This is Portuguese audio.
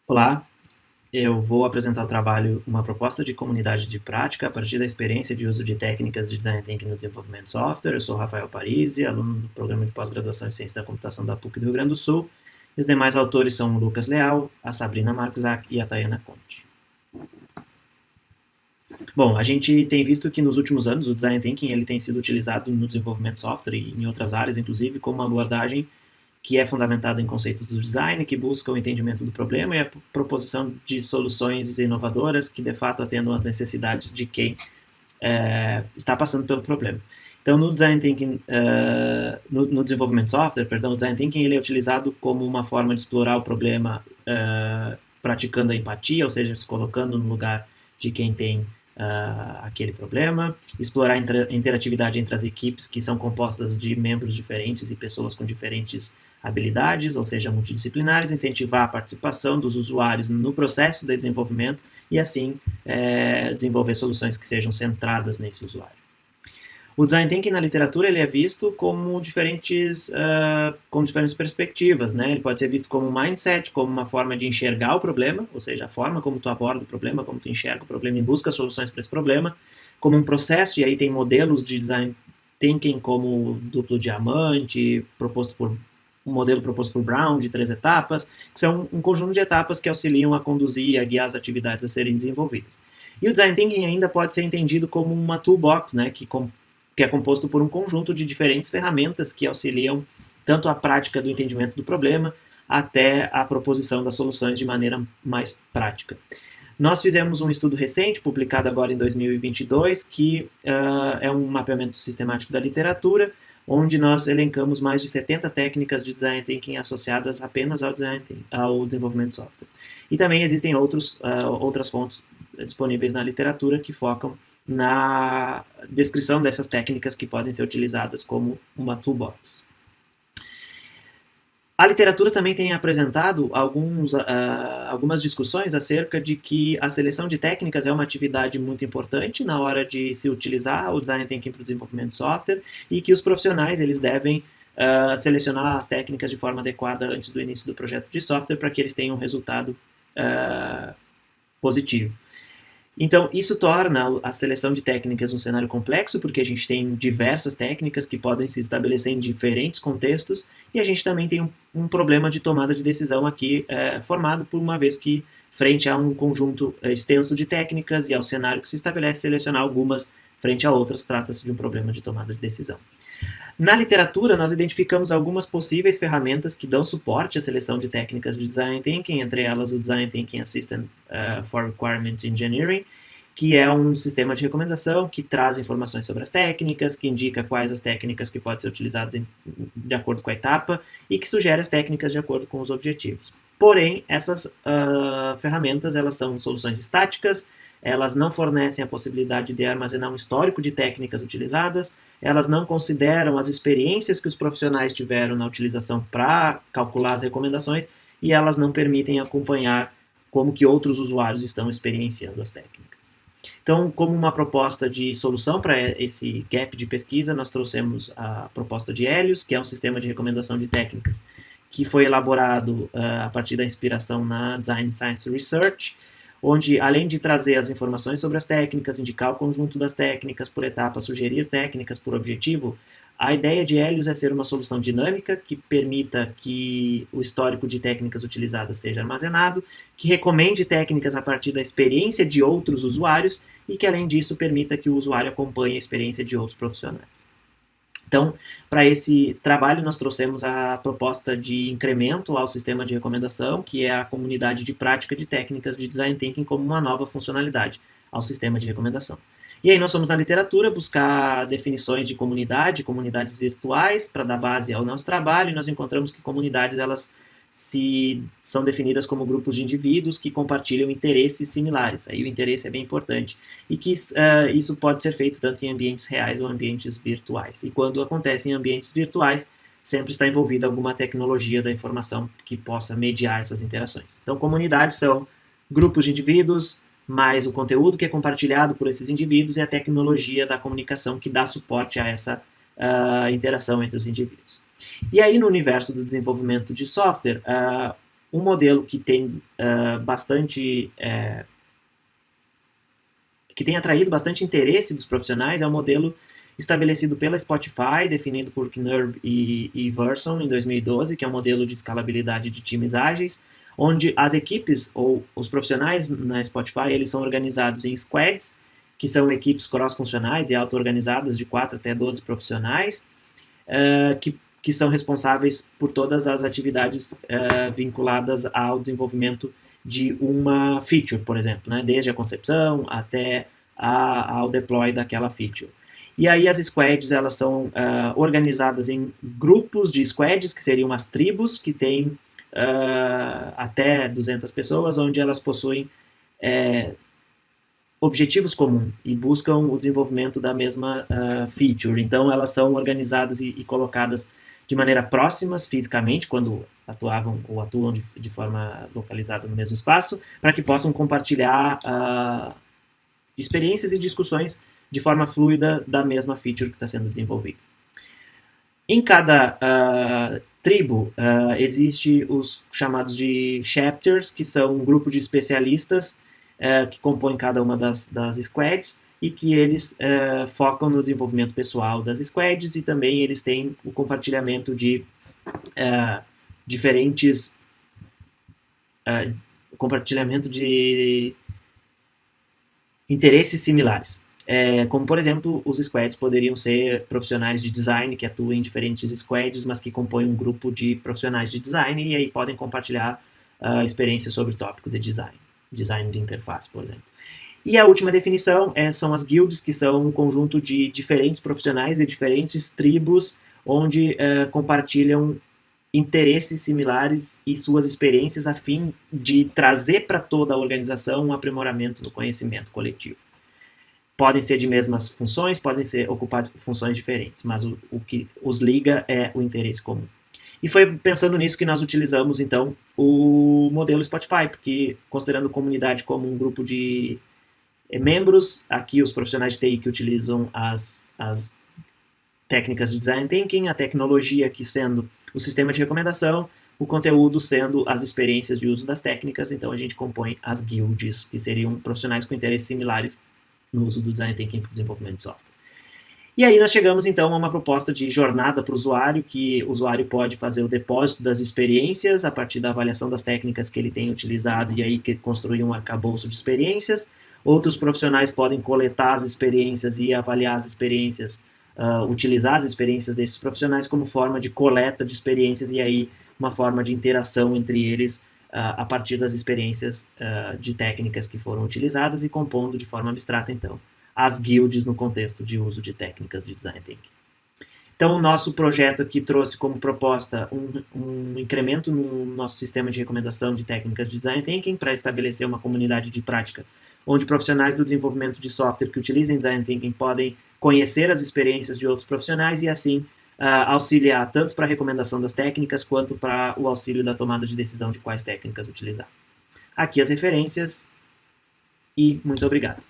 Olá, eu vou apresentar o trabalho Uma proposta de comunidade de prática a partir da experiência de uso de técnicas de Design Thinking no desenvolvimento de software. Eu sou Rafael Parisi, aluno do Programa de Pós-Graduação em Ciência da Computação da PUC do Rio Grande do Sul, e os demais autores são o Lucas Leal, a Sabrina Marczak e a Tayana Conte. Bom, a gente tem visto que nos últimos anos o Design Thinking ele tem sido utilizado no desenvolvimento de software e em outras áreas, inclusive, como uma abordagem que é fundamentada em conceitos do design, que busca o entendimento do problema e a proposição de soluções inovadoras que, de fato, atendam às necessidades de quem está passando pelo problema. Então, no Design Thinking, no desenvolvimento de software, perdão, o Design Thinking ele é utilizado como uma forma de explorar o problema praticando a empatia, ou seja, se colocando no lugar de quem tem aquele problema, explorar a interatividade entre as equipes que são compostas de membros diferentes e pessoas com diferentes habilidades, ou seja, multidisciplinares, incentivar a participação dos usuários no processo de desenvolvimento e, assim, desenvolver soluções que sejam centradas nesse usuário. O Design Thinking na literatura ele é visto como diferentes perspectivas, né? Ele pode ser visto como um mindset, como uma forma de enxergar o problema, ou seja, a forma como tu aborda o problema, como tu enxerga o problema e busca soluções para esse problema, como um processo, e aí tem modelos de Design Thinking como duplo diamante, um modelo proposto por Brown, de 3 etapas, que são um conjunto de etapas que auxiliam a conduzir e a guiar as atividades a serem desenvolvidas. E o Design Thinking ainda pode ser entendido como uma toolbox, né, que é composto por um conjunto de diferentes ferramentas que auxiliam tanto a prática do entendimento do problema até a proposição das soluções de maneira mais prática. Nós fizemos um estudo recente, publicado agora em 2022, que é um mapeamento sistemático da literatura, onde nós elencamos mais de 70 técnicas de Design Thinking associadas apenas ao desenvolvimento de software. E também existem outras fontes disponíveis na literatura que focam na descrição dessas técnicas que podem ser utilizadas como uma toolbox. A literatura também tem apresentado algumas discussões acerca de que a seleção de técnicas é uma atividade muito importante na hora de se utilizar o Design Thinking para o desenvolvimento de software e que os profissionais eles devem selecionar as técnicas de forma adequada antes do início do projeto de software para que eles tenham um resultado positivo. Então, isso torna a seleção de técnicas um cenário complexo, porque a gente tem diversas técnicas que podem se estabelecer em diferentes contextos, e a gente também tem um problema de tomada de decisão aqui formado por uma vez que, frente a um conjunto extenso de técnicas e ao cenário que se estabelece, selecionar algumas frente a outras, trata-se de um problema de tomada de decisão. Na literatura, nós identificamos algumas possíveis ferramentas que dão suporte à seleção de técnicas de Design Thinking, entre elas o Design Thinking Assistant for Requirement Engineering, que é um sistema de recomendação que traz informações sobre as técnicas, que indica quais as técnicas que podem ser utilizadas de acordo com a etapa e que sugere as técnicas de acordo com os objetivos. Porém, essas ferramentas elas são soluções estáticas, elas não fornecem a possibilidade de armazenar um histórico de técnicas utilizadas, elas não consideram as experiências que os profissionais tiveram na utilização para calcular as recomendações e elas não permitem acompanhar como que outros usuários estão experienciando as técnicas. Então, como uma proposta de solução para esse gap de pesquisa, nós trouxemos a proposta de Helios, que é um sistema de recomendação de técnicas que foi elaborado a partir da inspiração na Design Science Research, onde, além de trazer as informações sobre as técnicas, indicar o conjunto das técnicas por etapa, sugerir técnicas por objetivo, a ideia de Helios é ser uma solução dinâmica que permita que o histórico de técnicas utilizadas seja armazenado, que recomende técnicas a partir da experiência de outros usuários e que, além disso, permita que o usuário acompanhe a experiência de outros profissionais. Então, para esse trabalho, nós trouxemos a proposta de incremento ao sistema de recomendação, que é a comunidade de prática de técnicas de Design Thinking como uma nova funcionalidade ao sistema de recomendação. E aí nós fomos na literatura buscar definições de comunidade, comunidades virtuais, para dar base ao nosso trabalho, e nós encontramos que comunidades elas são definidas como grupos de indivíduos que compartilham interesses similares. Aí o interesse é bem importante. E que isso pode ser feito tanto em ambientes reais ou ambientes virtuais. E quando acontece em ambientes virtuais, sempre está envolvida alguma tecnologia da informação que possa mediar essas interações. Então, comunidades são grupos de indivíduos, mais o conteúdo que é compartilhado por esses indivíduos e a tecnologia da comunicação que dá suporte a essa interação entre os indivíduos. E aí, no universo do desenvolvimento de software, Um modelo que tem bastante que tem atraído bastante interesse dos profissionais é o modelo estabelecido pela Spotify, definido por Knurb e Verson em 2012, que é um modelo de escalabilidade de times ágeis, onde as equipes ou os profissionais na Spotify eles são organizados em squads, que são equipes cross-funcionais e auto-organizadas de 4 até 12 profissionais, que são responsáveis por todas as atividades vinculadas ao desenvolvimento de uma feature, por exemplo, né? Desde a concepção até ao deploy daquela feature. E aí as squads elas são organizadas em grupos de squads, que seriam as tribos, que têm até 200 pessoas, onde elas possuem objetivos comuns e buscam o desenvolvimento da mesma feature. Então elas são organizadas e colocadas de maneira próximas fisicamente, quando atuavam ou atuam de forma localizada no mesmo espaço, para que possam compartilhar experiências e discussões de forma fluida da mesma feature que está sendo desenvolvida. Em cada tribo existe os chamados de chapters, que são um grupo de especialistas que compõem cada uma das squads e que eles focam no desenvolvimento pessoal das squads e também eles têm o compartilhamento de diferentes compartilhamento de interesses similares. Como, por exemplo, os squads poderiam ser profissionais de design que atuam em diferentes squads, mas que compõem um grupo de profissionais de design e aí podem compartilhar experiências sobre o tópico de design de interface, por exemplo. E a última definição são as guilds, que são um conjunto de diferentes profissionais de diferentes tribos, onde compartilham interesses similares e suas experiências a fim de trazer para toda a organização um aprimoramento do conhecimento coletivo. Podem ser de mesmas funções, podem ser ocupar funções diferentes, mas o que os liga é o interesse comum. E foi pensando nisso que nós utilizamos, então, o modelo Spotify, porque considerando comunidade como um grupo de membros, aqui os profissionais de TI que utilizam as técnicas de Design Thinking, a tecnologia aqui sendo o sistema de recomendação, o conteúdo sendo as experiências de uso das técnicas, então a gente compõe as guilds, que seriam profissionais com interesses similares no uso do Design Thinking para o desenvolvimento de software. E aí nós chegamos então a uma proposta de jornada para o usuário, que o usuário pode fazer o depósito das experiências a partir da avaliação das técnicas que ele tem utilizado e aí construir um arcabouço de experiências. Outros profissionais podem coletar as experiências e avaliar as experiências, utilizar as experiências desses profissionais como forma de coleta de experiências e aí uma forma de interação entre eles a partir das experiências de técnicas que foram utilizadas e compondo de forma abstrata, então, as guilds no contexto de uso de técnicas de Design Thinking. Então, o nosso projeto aqui trouxe como proposta um incremento no nosso sistema de recomendação de técnicas de Design Thinking para estabelecer uma comunidade de prática onde profissionais do desenvolvimento de software que utilizem Design Thinking podem conhecer as experiências de outros profissionais e, assim, auxiliar tanto para a recomendação das técnicas quanto para o auxílio da tomada de decisão de quais técnicas utilizar. Aqui as referências e muito obrigado.